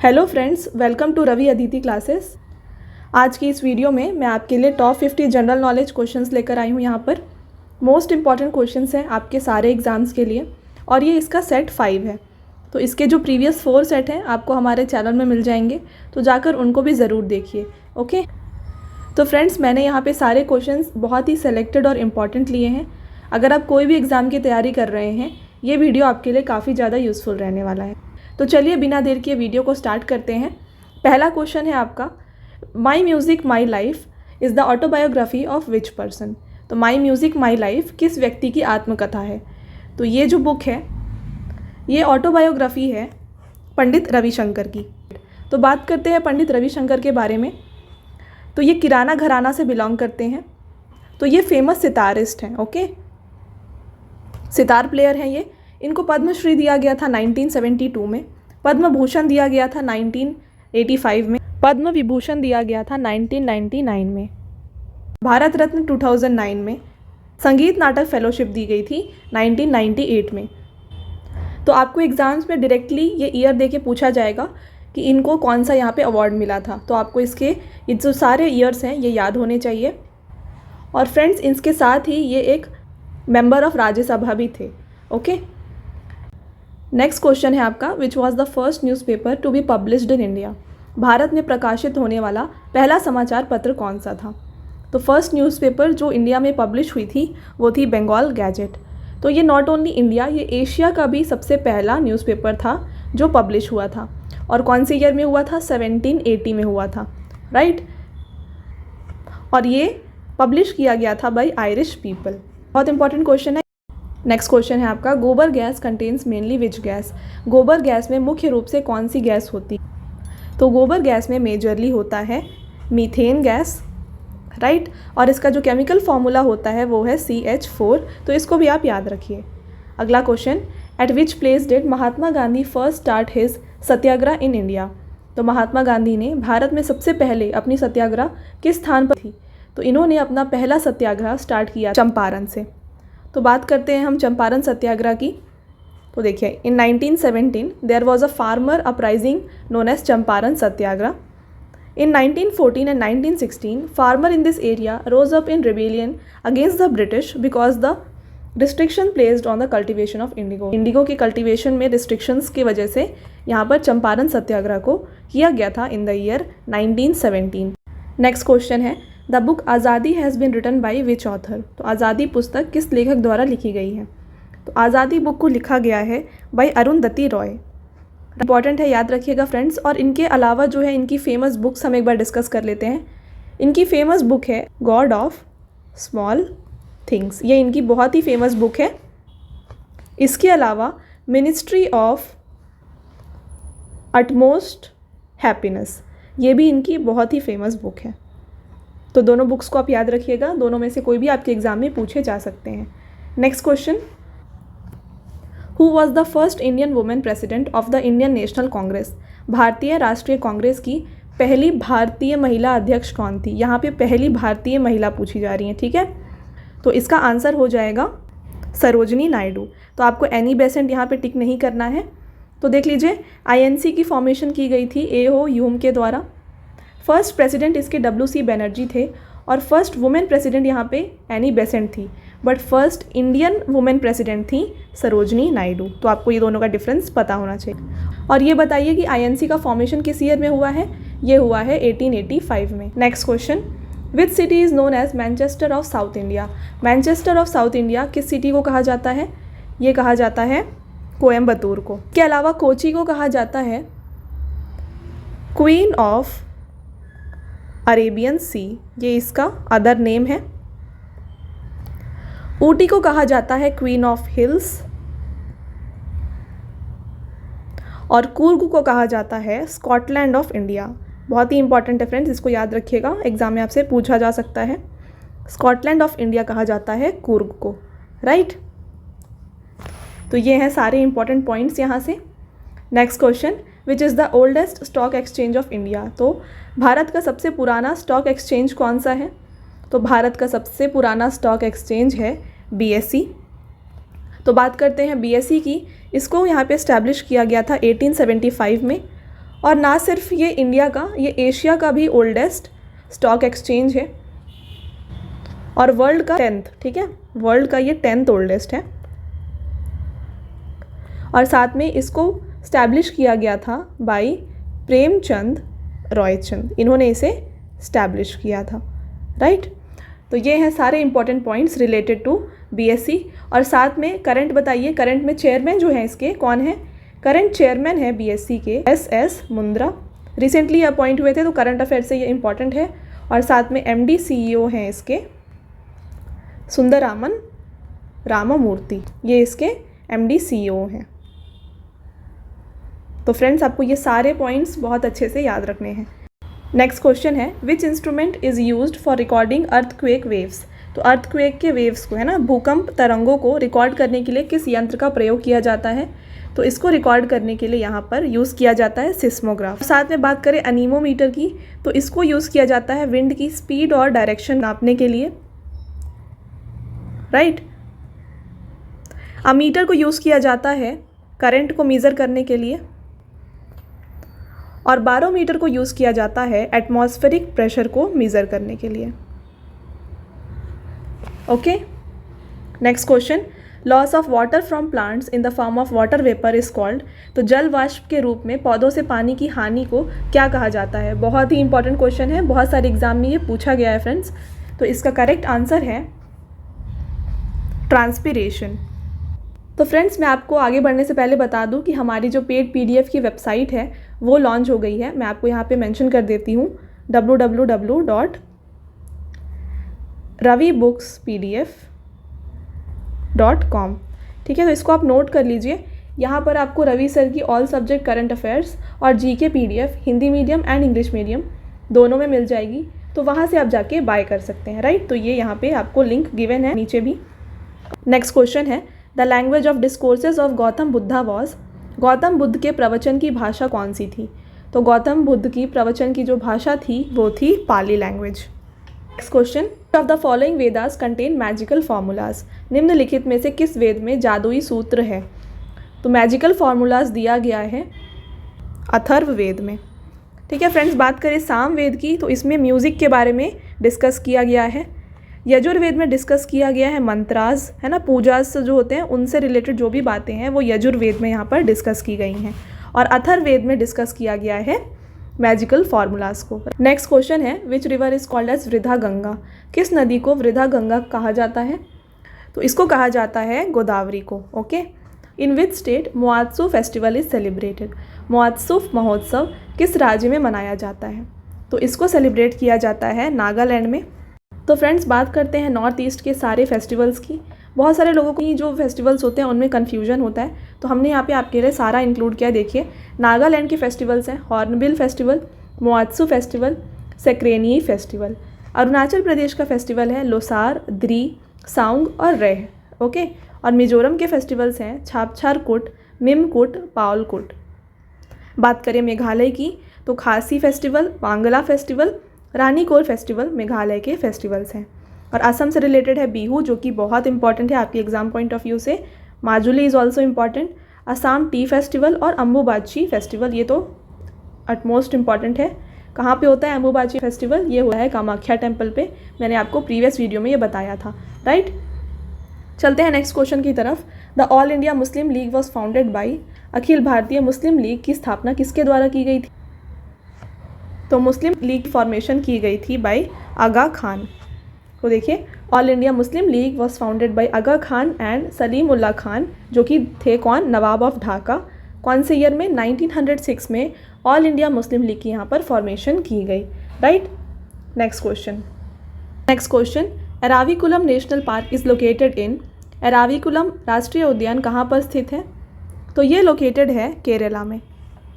Hello friends, welcome to Ravi Aditi classes. आज की इस वीडियो में मैं आपके लिए टॉप 50 जनरल नॉलेज क्वेश्चंस लेकर आई हूँ। यहाँ पर मोस्ट इंपॉर्टेंट क्वेश्चंस हैं आपके सारे एग्ज़ाम्स के लिए और ये इसका सेट 5 है। तो इसके जो प्रीवियस 4 सेट हैं आपको हमारे चैनल में मिल जाएंगे, तो जाकर उनको भी ज़रूर देखिए। ओके, तो फ्रेंड्स मैंने यहाँ पर सारे क्वेश्चंस बहुत ही सेलेक्टेड और इम्पॉर्टेंट लिए हैं। अगर आप कोई भी एग्ज़ाम की तैयारी कर रहे हैं, ये वीडियो आपके लिए काफ़ी ज़्यादा यूज़फुल रहने वाला है। तो चलिए बिना देर किए वीडियो को स्टार्ट करते हैं। पहला क्वेश्चन है आपका, माई music my life is the autobiography of which person. तो माई म्यूज़िक माई लाइफ किस व्यक्ति की आत्मकथा है? तो ये जो बुक है ये ऑटोबायोग्राफी है पंडित रविशंकर की। तो बात करते हैं पंडित रविशंकर के बारे में। तो ये किराना घराना से बिलोंग करते हैं। तो ये फेमस सितारिस्ट हैं। ओके, सितार प्लेयर हैं ये। इनको पद्मश्री दिया गया था 1972 में, पद्म भूषण दिया गया था 1985 में, पद्म विभूषण दिया गया था 1999 में, भारत रत्न 2009 में, संगीत नाटक फेलोशिप दी गई थी 1998 में। तो आपको एग्ज़ाम्स में डायरेक्टली ये ईयर दे के पूछा जाएगा कि इनको कौन सा यहाँ पे अवार्ड मिला था। तो आपको इसके ये जो सारे ईयर्स हैं ये याद होने चाहिए। और फ्रेंड्स इसके साथ ही ये एक मेंबर ऑफ राज्यसभा भी थे। ओके, नेक्स्ट क्वेश्चन है आपका, which was the first newspaper to be published in India. भारत में प्रकाशित होने वाला पहला समाचार पत्र कौन सा था? तो फर्स्ट न्यूज़पेपर जो इंडिया में पब्लिश हुई थी वो थी बंगाल गैजेट। तो ये नॉट ओनली इंडिया, ये एशिया का भी सबसे पहला न्यूज़पेपर था जो पब्लिश हुआ था। और कौन से ईयर में हुआ था? 1780 में हुआ था, राइट। और ये पब्लिश किया गया था बाई आयरिश पीपल। बहुत इंपॉर्टेंट क्वेश्चन है। नेक्स्ट क्वेश्चन है आपका, गोबर gas contains mainly which gas. गोबर गैस में मुख्य रूप से कौन सी गैस होती? तो गोबर गैस में मेजरली होता है मीथेन गैस, राइट। और इसका जो केमिकल फॉर्मूला होता है वो है CH4। तो इसको भी आप याद रखिए। अगला question, eight which place did Mahatma Gandhi first start his Satyagraha in India. तो महात्मा गांधी ने भारत में सबसे पहले अपनी सत्याग्रह किस स्थान पर थी? तो इन्होंने अपना पहला सत्याग्रह स्टार्ट किया चंपारण से। तो बात करते हैं हम चंपारण सत्याग्रह की। तो देखिए, in 1917 there was a farmer uprising known as Champaran Satyagraha. In 1914 and 1916 farmer in this area rose up in rebellion against the British because the restriction placed on the cultivation of indigo. Indigo की cultivation में restrictions की वजह से यहाँ पर चंपारण सत्याग्रह को किया गया था in the year 1917। Next question है, the book Azadi has been written by which author. तो आज़ादी पुस्तक किस लेखक द्वारा लिखी गई है? तो आज़ादी बुक को लिखा गया है बाई अरुंधति रॉय। इंपॉर्टेंट है, याद रखिएगा फ्रेंड्स। और इनके अलावा जो है इनकी फेमस बुक्स हम एक बार डिस्कस कर लेते हैं। इनकी फेमस बुक है गॉड ऑफ स्मॉल थिंग्स, ये इनकी बहुत ही फेमस बुक है। इसके अलावा मिनिस्ट्री ऑफ अटमोस्ट हैप्पीनेस, ये भी इनकी बहुत ही फेमस बुक है। तो दोनों बुक्स को आप याद रखिएगा, दोनों में से कोई भी आपके एग्जाम में पूछे जा सकते हैं। Next question, who was the first Indian women president of the Indian national Congress. भारतीय राष्ट्रीय कांग्रेस की पहली भारतीय महिला अध्यक्ष कौन थी? यहाँ पे पहली भारतीय महिला पूछी जा रही है, ठीक है। तो इसका आंसर हो जाएगा सरोजनी नायडू। तो आपको एनी बेसेंट यहाँ पे टिक नहीं करना है। तो देख लीजिए, INC की फॉर्मेशन की गई थी A.O. ह्यूम के द्वारा। फर्स्ट प्रेसिडेंट इसके WC बनर्जी थे और फर्स्ट वुमेन प्रेसिडेंट यहाँ पे एनी बेसेंट थी, but first Indian women president थी सरोजनी नायडू। तो आपको ये दोनों का डिफरेंस पता होना चाहिए। और ये बताइए कि INC का फॉर्मेशन किस ईयर में हुआ है? ये हुआ है 1885 में। Next question, which city is known as Manchester of South India. Manchester of South India किस सिटी को कहा जाता है? ये कहा जाता है कोयम्बतूर को। इसके अलावा कोची को कहा जाता है क्वीन ऑफ अरेबियन सी, ये इसका अदर नेम है। ऊटी को कहा जाता है क्वीन ऑफ हिल्स और कूर्ग को कहा जाता है स्कॉटलैंड ऑफ इंडिया। बहुत ही इंपॉर्टेंट है फ्रेंड्स, इसको याद रखिएगा, एग्जाम में आपसे पूछा जा सकता है। स्कॉटलैंड ऑफ इंडिया कहा जाता है कूर्ग को, राइट। तो ये हैं सारे इंपॉर्टेंट पॉइंट्स यहाँ से। Next question, which is the oldest stock exchange of India. तो भारत का सबसे पुराना स्टॉक एक्सचेंज कौन सा है? तो भारत का सबसे पुराना स्टॉक एक्सचेंज है BSE। तो बात करते हैं BSE की। इसको यहाँ पे इस्टेब्लिश किया गया था 1875 में और ना सिर्फ ये इंडिया का, ये एशिया का भी ओल्डेस्ट स्टॉक एक्सचेंज है और वर्ल्ड का 10th, ठीक है, वर्ल्ड का ये 10th ओल्डेस्ट है। और साथ में इसको स्टैब्लिश किया गया था बाय प्रेमचंद रॉयचंद, इन्होंने इसे स्टैब्लिश किया था, राइट। तो ये हैं सारे important points related to BSc. और साथ में करंट बताइए, करंट में चेयरमैन जो है इसके कौन है? करंट चेयरमैन है बीएससी के एस मुंद्रा, रिसेंटली अपॉइंट हुए थे, तो करंट अफेयर से ये इंपॉर्टेंट है। और साथ में एमडी सीईओ हैं इसके सुंदरामन रामामूर्ति, ये इसके एमडी सीईओ हैं। तो फ्रेंड्स आपको ये सारे पॉइंट्स बहुत अच्छे से याद रखने हैं। नेक्स्ट क्वेश्चन है, which instrument is used for recording earthquake waves? तो अर्थक्वेक के वेव्स को, है ना, भूकंप तरंगों को रिकॉर्ड करने के लिए किस यंत्र का प्रयोग किया जाता है? तो इसको रिकॉर्ड करने के लिए यहाँ पर यूज़ किया जाता है सिस्मोग्राफ। साथ में बात करें अनीमोमीटर की, तो इसको यूज़ किया जाता है विंड की स्पीड और डायरेक्शन नापने के लिए, राइट। अमीटर को यूज़ किया जाता है करंट को मेज़र करने के लिए, और बारोमीटर को यूज़ किया जाता है एटमॉस्फेरिक प्रेशर को मेज़र करने के लिए। Okay, next question, loss of water from plants in the form of water vapour is called? तो जल वाष्प के रूप में पौधों से पानी की हानि को क्या कहा जाता है? बहुत ही इंपॉर्टेंट क्वेश्चन है, बहुत सारे एग्जाम में ये पूछा गया है फ्रेंड्स। तो इसका करेक्ट आंसर है ट्रांसपिरेशन। तो फ्रेंड्स मैं आपको आगे बढ़ने से पहले बता दूं कि हमारी जो पेड पीडीएफ की वेबसाइट है वो लॉन्च हो गई है। मैं आपको यहाँ पे मेंशन कर देती हूँ www.ravibooks.pdf.com, ठीक है। तो इसको आप नोट कर लीजिए। यहाँ पर आपको रवि सर की ऑल सब्जेक्ट करंट अफेयर्स और GK PDF Hindi medium and English medium दोनों में मिल जाएगी, तो वहाँ से आप जाके बाय कर सकते हैं, राइट। तो ये यहाँ पे आपको लिंक गिवन है नीचे भी। नेक्स्ट क्वेश्चन है, the language of discourses of Gautam Buddha was? Gautam Buddha के प्रवचन की भाषा कौन सी थी? तो गौतम बुद्ध की प्रवचन की जो भाषा थी वो थी Pali language. Next question, of the following Vedas contain magical formulas? निम्नलिखित में से किस वेद में जादुई सूत्र है? तो मैजिकल फार्मूलाज दिया गया है अथर्व वेद में, ठीक है फ्रेंड्स। बात करें साम वेद की, तो इसमें म्यूज़िक के बारे में डिस्कस किया गया है। यजुर्वेद में डिस्कस किया गया है मंत्रास, है ना, पूजास जो होते हैं उनसे रिलेटेड जो भी बातें हैं वो यजुर्वेद में यहाँ पर डिस्कस की गई हैं। और अथर्ववेद में डिस्कस किया गया है मैजिकल फार्मूलाज को। नेक्स्ट क्वेश्चन है, which river is called as Vriddha Ganga? किस नदी को वृद्धा गंगा कहा जाता है? तो इसको कहा जाता है गोदावरी को, okay. In which state Moatsu festival is celebrated? Moatsu महोत्सव किस राज्य में मनाया जाता है? तो इसको सेलिब्रेट किया जाता है नागालैंड में। तो फ्रेंड्स बात करते हैं नॉर्थ ईस्ट के सारे फेस्टिवल्स की। बहुत सारे लोगों को जो फेस्टिवल्स होते हैं उनमें कन्फ्यूजन होता है, तो हमने यहाँ पे आपके लिए सारा इंक्लूड किया। देखिए, नागालैंड के फेस्टिवल्स हैं Hornbill festival, Moatsu festival, Sekrenyi festival. Arunachal Pradesh का फेस्टिवल है लोसार, द्री, साउंग और रेह, ओके। और मिजोरम के फेस्टिवल्स हैं छापछारकुट, मिमकुट, पाओलकुट। बात करें मेघालय की, तो Khasi festival, Wangala festival, Ranikol festival Meghalaya के फेस्टिवल्स हैं। और असम से रिलेटेड है बिहू, जो कि बहुत इंपॉर्टेंट है आपके एग्जाम पॉइंट ऑफ व्यू से। Majuli is also important. Assam T festival और अम्बुबाची फेस्टिवल, ये तो अटमोस्ट इम्पॉर्टेंट है। कहाँ पे होता है अम्बुबाची फेस्टिवल? ये हुआ है कामाख्या टेम्पल पे, मैंने आपको प्रीवियस वीडियो में ये बताया था, राइट। चलते हैं नेक्स्ट क्वेश्चन की तरफ। The All India Muslim league was founded by? अखिल भारतीय मुस्लिम लीग की स्थापना किसके द्वारा की गई थी? तो मुस्लिम लीग फॉर्मेशन की गई थी बाय आगा खान। तो देखिए, all India Muslim league was founded by Aga Khan and Salimullah Khan, जो कि थे कौन? नवाब ऑफ ढाका। कौन से ईयर में? 1906 में ऑल इंडिया मुस्लिम लीग की यहाँ पर फॉर्मेशन की गई, right. Next question, Eravikulam national park is located in? Eravikulam राष्ट्रीय उद्यान कहाँ पर स्थित है? तो ये लोकेटेड है केरला में।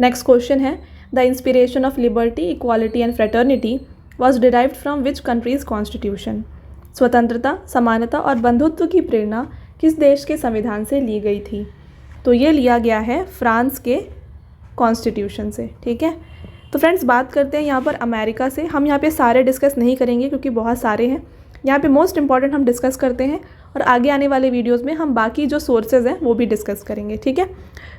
नेक्स्ट क्वेश्चन है, the inspiration of liberty, equality and fraternity was derived from which countries constitution? स्वतंत्रता, समानता और बंधुत्व की प्रेरणा किस देश के संविधान से ली गई थी? तो ये लिया गया है फ्रांस के कॉन्स्टिट्यूशन से, ठीक है। तो फ्रेंड्स बात करते हैं यहाँ पर अमेरिका से। हम यहाँ पे सारे डिस्कस नहीं करेंगे क्योंकि बहुत सारे हैं। यहाँ पे मोस्ट इंपॉर्टेंट हम डिस्कस करते हैं और आगे आने वाले वीडियोज़ में हम बाकी जो सोर्सेज हैं वो भी डिस्कस करेंगे, ठीक है।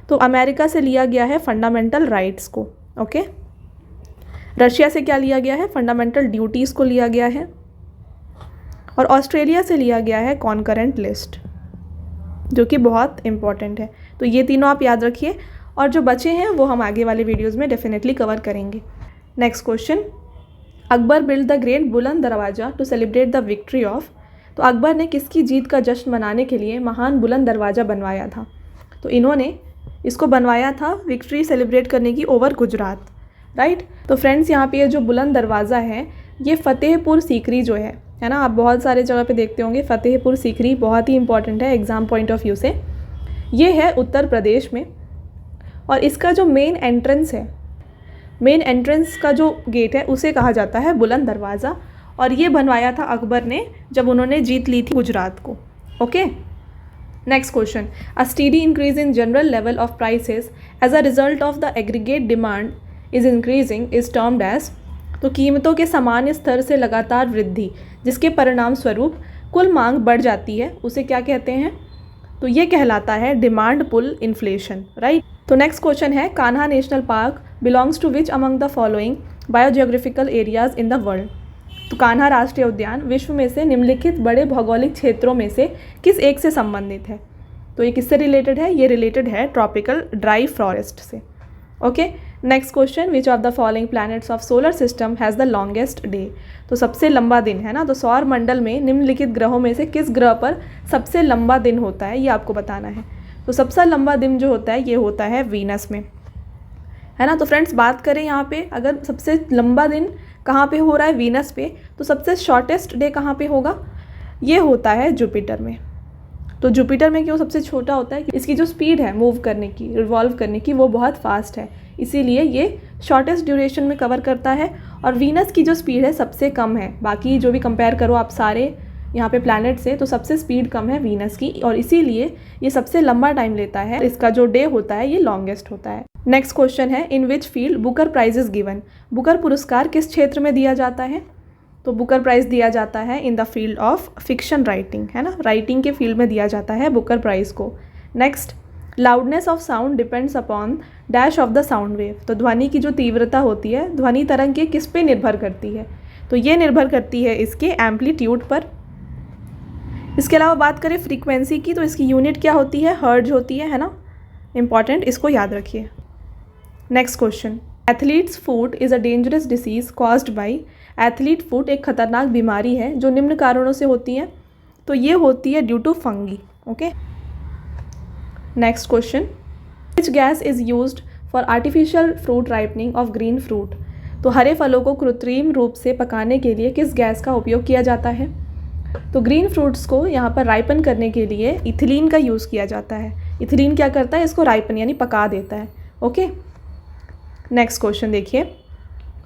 तो अमेरिका से लिया गया है फंडामेंटल राइट्स को, ओके। रशिया से क्या लिया गया है? फंडामेंटल ड्यूटीज़ को लिया गया है। और ऑस्ट्रेलिया से लिया गया है कॉन्करेंट लिस्ट, जो कि बहुत इंपॉर्टेंट है। तो ये तीनों आप याद रखिए, और जो बचे हैं वो हम आगे वाले वीडियोज़ में डेफिनेटली कवर करेंगे। Next question, Akbar build the great Buland Darwaza to celebrate the victory of. तो अकबर ने किसकी जीत का जश्न मनाने के लिए महान बुलंद दरवाज़ा बनवाया था? तो इन्होंने इसको बनवाया था विक्ट्री सेलिब्रेट करने की ओवर गुजरात, राइट। तो फ्रेंड्स, यहाँ पे ये जो बुलंद दरवाज़ा है ये फ़तेहपुर सीकरी जो है ना, आप बहुत सारे जगह पे देखते होंगे। फ़तेहपुर सीकरी बहुत ही इंपॉर्टेंट है एग्ज़ाम पॉइंट ऑफ व्यू से। ये है उत्तर प्रदेश में, और इसका जो मेन एंट्रेंस है, मेन एंट्रेंस का जो गेट है उसे कहा जाता है बुलंद दरवाज़ा, और ये बनवाया था अकबर ने जब उन्होंने जीत ली थी गुजरात को। Okay. Next question, a steady increase in general level of prices as a result of the aggregate demand is increasing is termed as. तो कीमतों के सामान्य स्तर से लगातार वृद्धि जिसके परिणाम स्वरूप कुल मांग बढ़ जाती है, उसे क्या कहते हैं? तो ये कहलाता है डिमांड पुल इन्फ्लेशन, राइट। तो नेक्स्ट क्वेश्चन है, Kanha national park belongs to which among the following biogeographical areas in the world. तो कान्हा राष्ट्रीय उद्यान विश्व में से निम्नलिखित बड़े भौगोलिक क्षेत्रों में से किस एक से संबंधित है? तो ये किससे रिलेटेड है? ये रिलेटेड है ट्रॉपिकल ड्राई फॉरेस्ट से। Okay. Next question, which of the following planets of solar system has the longest day. तो सबसे लंबा दिन है ना, तो सौर मंडल में निम्नलिखित ग्रहों में से किस ग्रह पर सबसे लंबा दिन होता है, ये आपको बताना है। तो सबसे लंबा दिन जो होता है ये होता है वीनस में, है ना। तो फ्रेंड्स, बात करें यहाँ पे अगर सबसे लंबा दिन कहाँ पे हो रहा है, वीनस पे, तो सबसे शॉर्टेस्ट डे कहाँ पे होगा? ये होता है जुपिटर में। तो जुपिटर में क्यों सबसे छोटा होता है? इसकी जो स्पीड है मूव करने की, रिवॉल्व करने की, वो बहुत फास्ट है, इसीलिए ये शॉर्टेस्ट ड्यूरेशन में कवर करता है। और वीनस की जो स्पीड है सबसे कम है, बाकी जो भी कंपेयर करो आप सारे यहाँ पे प्लैनेट से, तो सबसे स्पीड कम है वीनस की, और इसीलिए ये सबसे लंबा टाइम लेता है। इसका जो डे होता है ये लॉन्गेस्ट होता है। नेक्स्ट क्वेश्चन है, in which field Booker prize is given. Booker पुरस्कार किस क्षेत्र में दिया जाता है? तो बुकर प्राइज़ दिया जाता है in the field of fiction writing, है ना, राइटिंग के फील्ड में दिया जाता है बुकर प्राइज़ को। Next, loudness of sound depends upon dash of the sound wave. तो ध्वनि की जो तीव्रता होती है ध्वनि तरंग के किस पे निर्भर करती है? तो ये निर्भर करती है इसके एम्पलीट्यूड पर। इसके अलावा बात करें फ्रीक्वेंसी की, तो इसकी यूनिट क्या होती है? हर्ट्ज होती है ना, इंपॉर्टेंट, इसको याद रखिए। Next question, athletes foot is a dangerous disease caused by. Athlete foot एक खतरनाक बीमारी है जो निम्न कारणों से होती है। तो ये होती है due to fungi. Okay. Next question, which gas is used for artificial fruit ripening of green fruit. तो हरे फलों को कृत्रिम रूप से पकाने के लिए किस गैस का उपयोग किया जाता है? तो ग्रीन फ्रूट्स को यहाँ पर राइपन करने के लिए इथिलीन का यूज़ किया जाता है। इथिलीन क्या करता है? इसको राइपन यानी पका देता है। ओके। नेक्स्ट क्वेश्चन देखिए,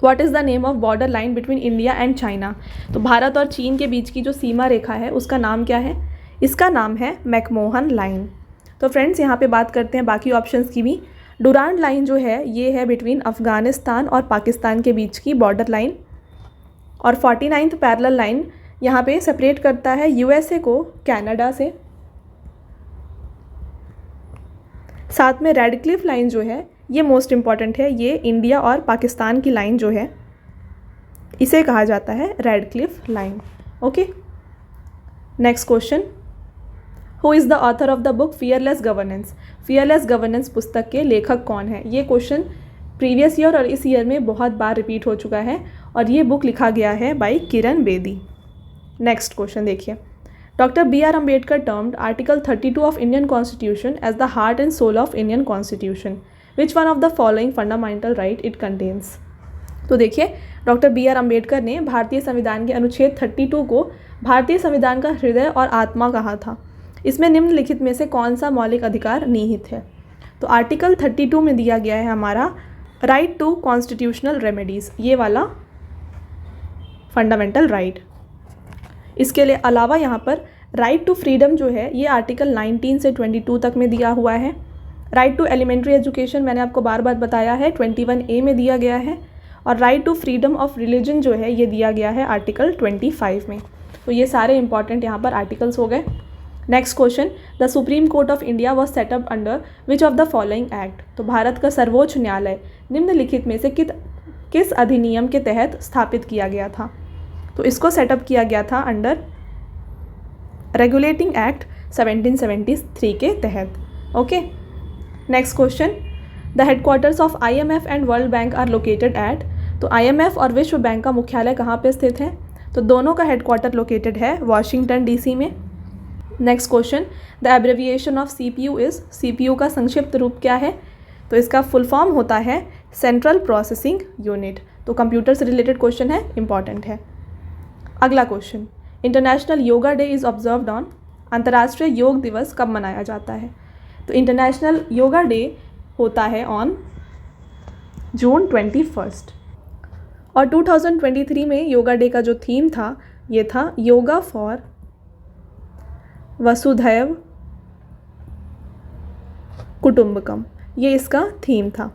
what is the name of border line between India and China. तो भारत और चीन के बीच की जो सीमा रेखा है उसका नाम क्या है? इसका नाम है मैकमोहन लाइन। तो फ्रेंड्स, यहाँ पे बात करते हैं बाकी ऑप्शंस की भी। डुरांड लाइन जो है ये है बिटवीन अफ़गानिस्तान और पाकिस्तान के बीच की बॉर्डर लाइन, और 49th पैरेलल लाइन यहाँ पे सेपरेट करता है यूएसए को कनाडा से। साथ में रेड क्लिफ लाइन जो है ये मोस्ट इम्पॉर्टेंट है, ये इंडिया और पाकिस्तान की लाइन जो है इसे कहा जाता है red Cliff line. Okay. Next question, who is the author of the book fearless governance. Fearless governance पुस्तक के लेखक कौन है? ये क्वेश्चन प्रीवियस ईयर और इस ईयर में बहुत बार रिपीट हो चुका है, और ये बुक लिखा गया है by Kiran Bedi. Next question देखिए, doctor B.R. Ambedkar termed article 32 of Indian constitution as the heart and soul of Indian constitution. Which one of the following fundamental right it contains. तो देखिए, डॉक्टर B.R. अम्बेडकर ने भारतीय संविधान के अनुच्छेद 32 को भारतीय संविधान का हृदय और आत्मा कहा था। इसमें निम्नलिखित में से कौन सा मौलिक अधिकार निहित है? तो आर्टिकल 32 में दिया गया है हमारा राइट टू कॉन्स्टिट्यूशनल रेमेडीज़, ये वाला फंडामेंटल राइट। इसके लिए अलावा यहाँ पर राइट टू फ्रीडम जो है ये आर्टिकल 19 से 22 तक में दिया हुआ है। राइट टू एलिमेंट्री एजुकेशन मैंने आपको बार बार बताया है 21A में दिया गया है, और right to freedom of religion जो है ये दिया गया है आर्टिकल 25 में। तो ये सारे इंपॉर्टेंट यहाँ पर आर्टिकल्स हो गए। Next question, the supreme court of India was setup under which of the following act. तो भारत का सर्वोच्च न्यायालय निम्नलिखित में से किस अधिनियम के तहत स्थापित किया गया था। तो इसको सेटअप किया गया था अंडर रेगुलेटिंग एक्ट 1773 के तहत। Okay, next question, the headquarters of IMF and world bank are located at. तो IMF और विश्व बैंक का मुख्यालय कहाँ पे स्थित है। तो दोनों का हेडक्वार्टर लोकेटेड है वाशिंगटन DC में। Next question, the एब्रेविएशन of CPU is. CPU का संक्षिप्त रूप क्या है। तो इसका फुल फॉर्म होता है सेंट्रल प्रोसेसिंग यूनिट। तो कंप्यूटर से रिलेटेड क्वेश्चन है, इंपॉर्टेंट है। अगला question, international yoga day is observed on. अंतर्राष्ट्रीय योग दिवस कब मनाया जाता है। तो इंटरनेशनल योगा डे होता है ऑन जून 21। और 2023 में योगा डे का जो थीम था ये था योगा फॉर वसुधैव कुटुंबकम, ये इसका थीम था।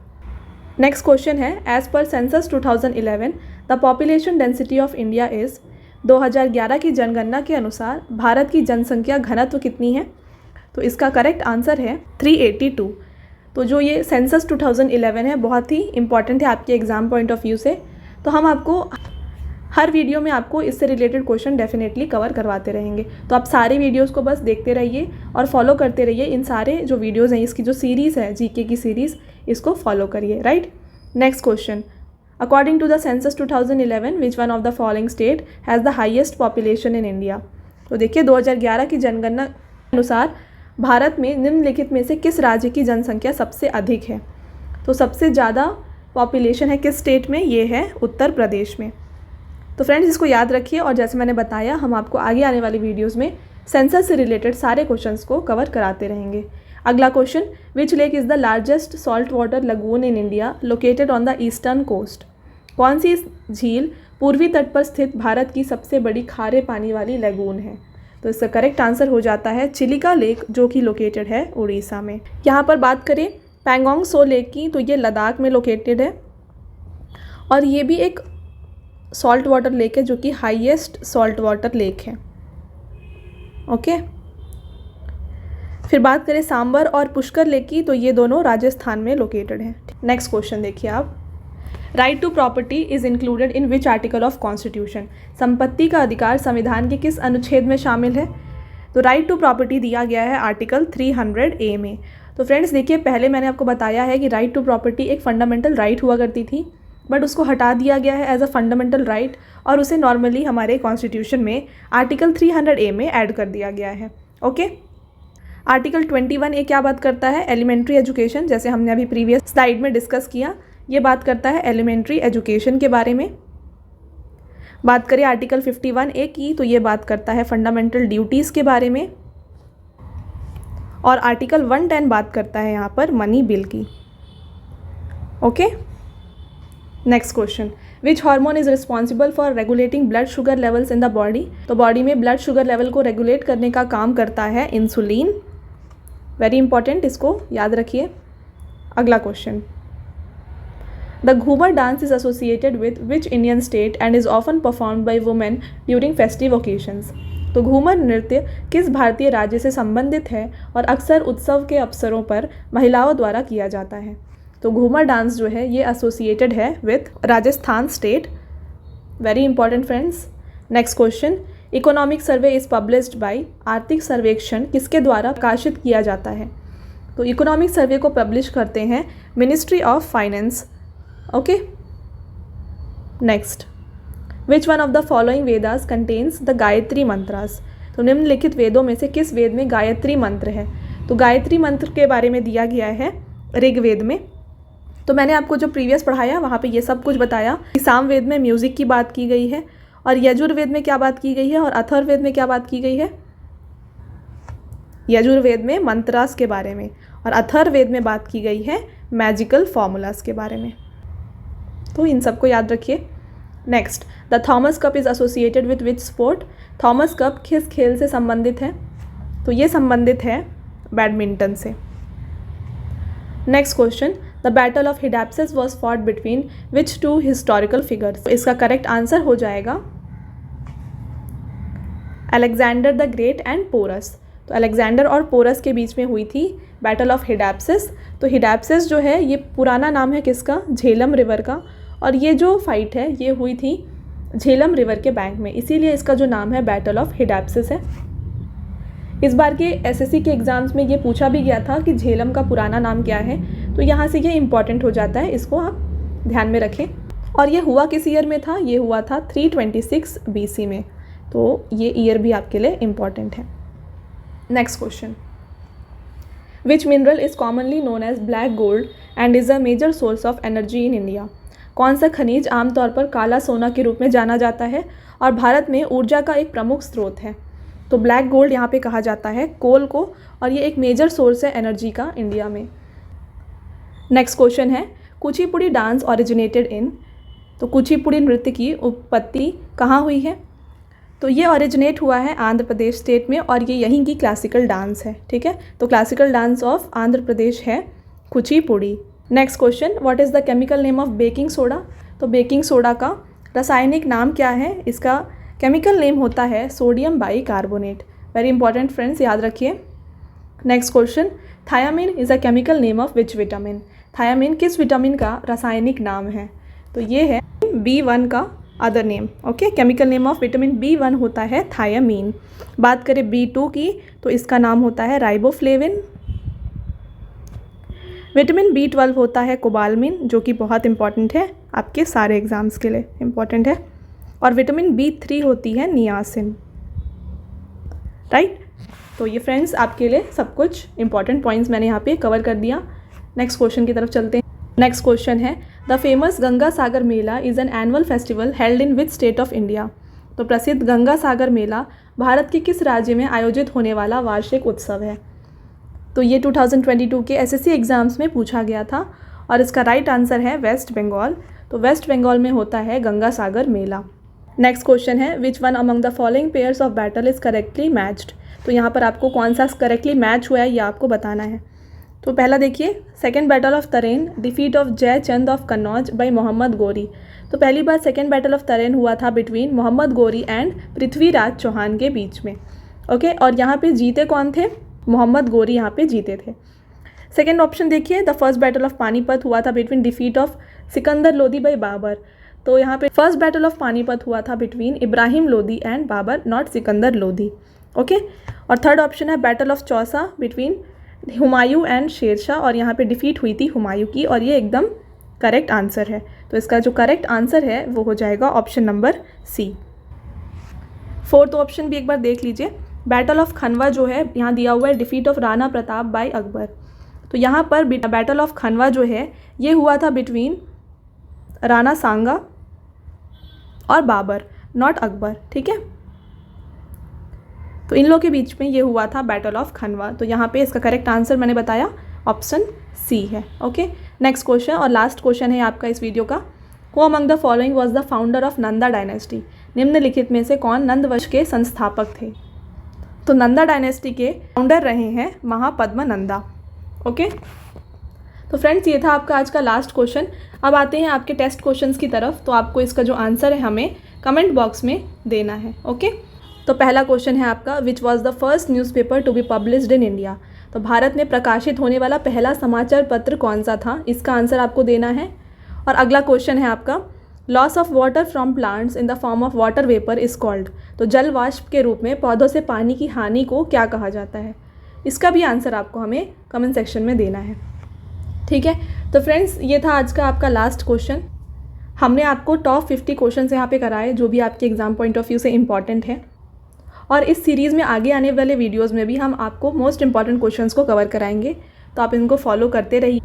नेक्स्ट क्वेश्चन है, as per census 2011 the population density of India is. 2011 की जनगणना के अनुसार भारत की जनसंख्या घनत्व कितनी है। तो इसका करेक्ट आंसर है 382। तो जो ये सेंसस 2011 है बहुत ही इंपॉर्टेंट है आपके एग्ज़ाम पॉइंट ऑफ व्यू से। तो हम आपको हर वीडियो में आपको इससे रिलेटेड क्वेश्चन डेफिनेटली कवर करवाते रहेंगे। तो आप सारे वीडियोस को बस देखते रहिए और फॉलो करते रहिए। इन सारे जो वीडियोस हैं, इसकी जो सीरीज़ है GK की सीरीज़, इसको फॉलो करिए, right. Next question, according to the census 2011 which one of the following state has the highest population in India. तो देखिए 2011 की जनगणना के अनुसार भारत में निम्नलिखित में से किस राज्य की जनसंख्या सबसे अधिक है। तो सबसे ज़्यादा पॉपुलेशन है किस स्टेट में, ये है उत्तर प्रदेश में। तो फ्रेंड्स इसको याद रखिए और जैसे मैंने बताया हम आपको आगे आने वाली वीडियोस में सेंसस से रिलेटेड सारे क्वेश्चंस को कवर कराते रहेंगे। अगला question, which lake is the largest salt water lagoon in India located on the eastern coast. कौन सी झील पूर्वी तट पर स्थित भारत की सबसे बड़ी खारे पानी वाली लगून है। तो इसका करेक्ट आंसर हो जाता है चिलिका लेक, जो कि लोकेटेड है उड़ीसा में। यहाँ पर बात करें पैंगोंग सो लेक की, तो ये लद्दाख में लोकेटेड है और ये भी एक सॉल्ट वाटर लेक है जो कि हाईएस्ट सॉल्ट वाटर लेक है। ओके, फिर बात करें सांबर और पुष्कर लेक की, तो ये दोनों राजस्थान में लोकेटेड हैं। नेक्स्ट क्वेश्चन देखिए आप, right to property is included in which article of constitution. संपत्ति का अधिकार संविधान के किस अनुच्छेद में शामिल है। तो राइट टू प्रॉपर्टी दिया गया है आर्टिकल 300A में। तो फ्रेंड्स देखिए, पहले मैंने आपको बताया है कि राइट टू प्रॉपर्टी एक फंडामेंटल राइट हुआ करती थी, बट उसको हटा दिया गया है एज अ फंडामेंटल राइट और उसे नॉर्मली हमारे कॉन्स्टिट्यूशन में आर्टिकल 300A में ऐड कर दिया गया है। ओके, आर्टिकल 21A क्या बात करता है, एलिमेंट्री एजुकेशन, जैसे हमने अभी प्रीवियस स्लाइड में डिस्कस किया, ये बात करता है एलिमेंट्री एजुकेशन के बारे में। बात करें आर्टिकल 51A की, तो ये बात करता है फंडामेंटल ड्यूटीज़ के बारे में। और आर्टिकल 110 बात करता है यहाँ पर मनी बिल की। Okay, next question, which hormone is responsible for regulating blood sugar levels in the body. तो बॉडी में ब्लड शुगर लेवल को रेगुलेट करने का काम करता है इंसुलिन। वेरी इंपॉर्टेंट, इसको याद रखिए। अगला question, the Ghoomar dance is associated with which Indian state and is often performed by women during festive occasions. तो घूमर नृत्य किस भारतीय राज्य से संबंधित है और अक्सर उत्सव के अवसरों पर महिलाओं द्वारा किया जाता है। तो घूमर डांस जो है ये एसोसिएटेड है with Rajasthan state. Very important friends. Next question, economic survey is published by. आर्थिक सर्वेक्षण किसके द्वारा प्रकाशित किया जाता है। तो इकोनॉमिक सर्वे को पब्लिश करते हैं ministry of finance. Okay, next, which one of the following Vedas contains the Gayatri mantras. तो निम्नलिखित वेदों में से किस वेद में गायत्री मंत्र है। तो गायत्री मंत्र के बारे में दिया गया है ऋग्वेद में। तो मैंने आपको जो प्रीवियस पढ़ाया वहाँ पे ये सब कुछ बताया कि सामवेद में म्यूज़िक की बात की गई है और यजुर्वेद में क्या बात की गई है और अथर्ववेद में क्या बात की गई है। यजुर्वेद में मंत्रास के बारे में और अथर्ववेद में बात की गई है मैजिकल फॉर्मूलाज के बारे में। तो इन सबको याद रखिए। Next, the Thomas cup is associated with which sport. Thomas cup किस खेल से संबंधित है। तो ये संबंधित है बैडमिंटन से। Next question, the battle of Hydaspes was fought between which two historical figures. इसका करेक्ट आंसर हो जाएगा Alexander the Great and Porus. तो अलेक्जेंडर और पोरस के बीच में हुई थी बैटल ऑफ हिडाप्सिस। तो हिडाप्सिस जो है ये पुराना नाम है किसका, झेलम रिवर का, और ये जो फाइट है ये हुई थी झेलम रिवर के बैंक में, इसीलिए इसका जो नाम है बैटल ऑफ हिडाप्सिस है। इस बार के एसएससी के एग्ज़ाम्स में ये पूछा भी गया था कि झेलम का पुराना नाम क्या है, तो यहाँ से ये इम्पॉर्टेंट हो जाता है, इसको आप ध्यान में रखें। और ये हुआ किस ईयर में था, ये हुआ था 326 BC में, तो ये ईयर भी आपके लिए इम्पॉर्टेंट है। Next question, which mineral is commonly known as black gold and is a major source of energy in India. कौन सा खनिज आमतौर पर काला सोना के रूप में जाना जाता है और भारत में ऊर्जा का एक प्रमुख स्रोत है। तो ब्लैक गोल्ड यहाँ पे कहा जाता है कोल को, और ये एक मेजर सोर्स है एनर्जी का इंडिया में। नेक्स्ट क्वेश्चन है, कुचिपुड़ी डांस ओरिजिनेटेड इन। तो कुचिपुड़ी नृत्य की उत्पत्ति कहाँ हुई है, तो ये ओरिजिनेट हुआ है आंध्र प्रदेश स्टेट में, और ये यहीं की क्लासिकल डांस है। ठीक है, तो classical dance of Andhra Pradesh है Kuchipudi. Next question, what is the chemical name of baking soda. तो बेकिंग सोडा का रासायनिक नाम क्या है, इसका केमिकल नेम होता है sodium bicarbonate. Very important friends, याद रखिए। Next question, thiamine is a chemical name of which vitamin. थायामीन किस विटामिन का रासायनिक नाम है, तो ये है B1 का other name. Okay, chemical name of vitamin B1 होता है थायामीन। बात करें B2 की, तो इसका नाम होता है राइबोफ्लेविन। विटामिन B12 होता है कोबालमिन, जो कि बहुत इंपॉर्टेंट है, आपके सारे एग्जाम्स के लिए इंपॉर्टेंट है। और विटामिन B3 होती है नियासिन। राइट, तो ये फ्रेंड्स आपके लिए सब कुछ इंपॉर्टेंट पॉइंट्स मैंने यहाँ पे कवर कर दिया। नेक्स्ट क्वेश्चन की तरफ चलते हैं। नेक्स्ट क्वेश्चन है, the famous Ganga Sagar Mela is an annual festival held in which state of India. तो प्रसिद्ध गंगा सागर मेला भारत के किस राज्य में आयोजित होने वाला वार्षिक उत्सव है। तो ये 2022 के एसएससी एग्ज़ाम्स में पूछा गया था, और इसका राइट आंसर है वेस्ट बंगाल। तो वेस्ट बंगाल में होता है गंगा सागर मेला। नेक्स्ट क्वेश्चन है, which one among the following pairs of battle is correctly matched. तो यहाँ पर आपको कौन सा करेक्टली मैच हुआ है ये आपको बताना है। तो पहला देखिए, second battle of Tarain, defeat of Jaichand of Kannauj by Mohammad Ghori. तो पहली बार सेकेंड बैटल ऑफ तरेन हुआ था बिटवीन मोहम्मद गौरी एंड पृथ्वीराज चौहान के बीच में। ओके, और यहाँ पे जीते कौन थे, मोहम्मद गौरी यहाँ पे जीते थे। सेकेंड ऑप्शन देखिए, the first battle of Panipat हुआ था between defeat of Sikandar Lodi by Babur. तो यहाँ पे फर्स्ट बैटल ऑफ पानीपत हुआ था between Ibrahim Lodi and Babur, not Sikandar Lodi. Okay, और थर्ड ऑप्शन है battle of Chausa between Humayun and Sher Shah, और यहाँ पे डिफीट हुई थी हुमायूं की, और ये एकदम करेक्ट आंसर है। तो इसका जो करेक्ट आंसर है वो हो जाएगा option number C। Fourth option भी एक बार देख लीजिए, बैटल ऑफ खनवा जो है यहाँ दिया हुआ है defeat of Rana Pratap by Akbar. तो यहाँ पर बैटल ऑफ खनवा जो है ये हुआ था बिटवीन राणा सांगा और बाबर, नॉट अकबर। ठीक है, तो इन लोगों के बीच में ये हुआ था बैटल ऑफ खनवा। तो यहाँ पे इसका करेक्ट आंसर मैंने बताया ऑप्शन C है। ओके, नेक्स्ट क्वेश्चन और लास्ट क्वेश्चन है आपका इस वीडियो का, who among the following was the founder of Nanda dynasty. निम्नलिखित में से कौन नंदवंश के संस्थापक थे। तो नंदा डायनेस्टी के फाउंडर रहे हैं महापद्म नंदा। ओके, तो फ्रेंड्स ये था आपका आज का लास्ट क्वेश्चन। अब आते हैं आपके टेस्ट क्वेश्चंस की तरफ। तो आपको इसका जो आंसर है हमें कमेंट बॉक्स में देना है। ओके, तो पहला क्वेश्चन है आपका, which was the first newspaper to be published in India. तो भारत में प्रकाशित होने वाला पहला समाचार पत्र कौन सा था, इसका आंसर आपको देना है। और अगला क्वेश्चन है आपका, loss of water from plants in the form of water vapour is called. तो जल वाष्प के रूप में पौधों से पानी की हानि को क्या कहा जाता है, इसका भी आंसर आपको हमें कमेंट सेक्शन में देना है। ठीक है, तो फ्रेंड्स ये था आज का आपका लास्ट क्वेश्चन। हमने आपको टॉप 50 क्वेश्चन यहाँ पे कराए जो भी आपके एग्जाम पॉइंट ऑफ व्यू से इंपॉर्टेंट है, और इस सीरीज़ में आगे आने वाले वीडियोज़ में भी हम आपको मोस्ट इंपॉर्टेंट क्वेश्चंस को कवर कराएंगे। तो आप इनको फॉलो करते रहिए,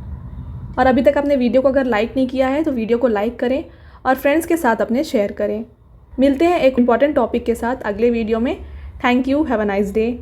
और अभी तक आपने वीडियो को अगर लाइक नहीं किया है तो वीडियो को लाइक करें और फ्रेंड्स के साथ अपने शेयर करें। मिलते हैं एक इंपॉर्टेंट टॉपिक के साथ अगले वीडियो में। Thank you, have a nice day.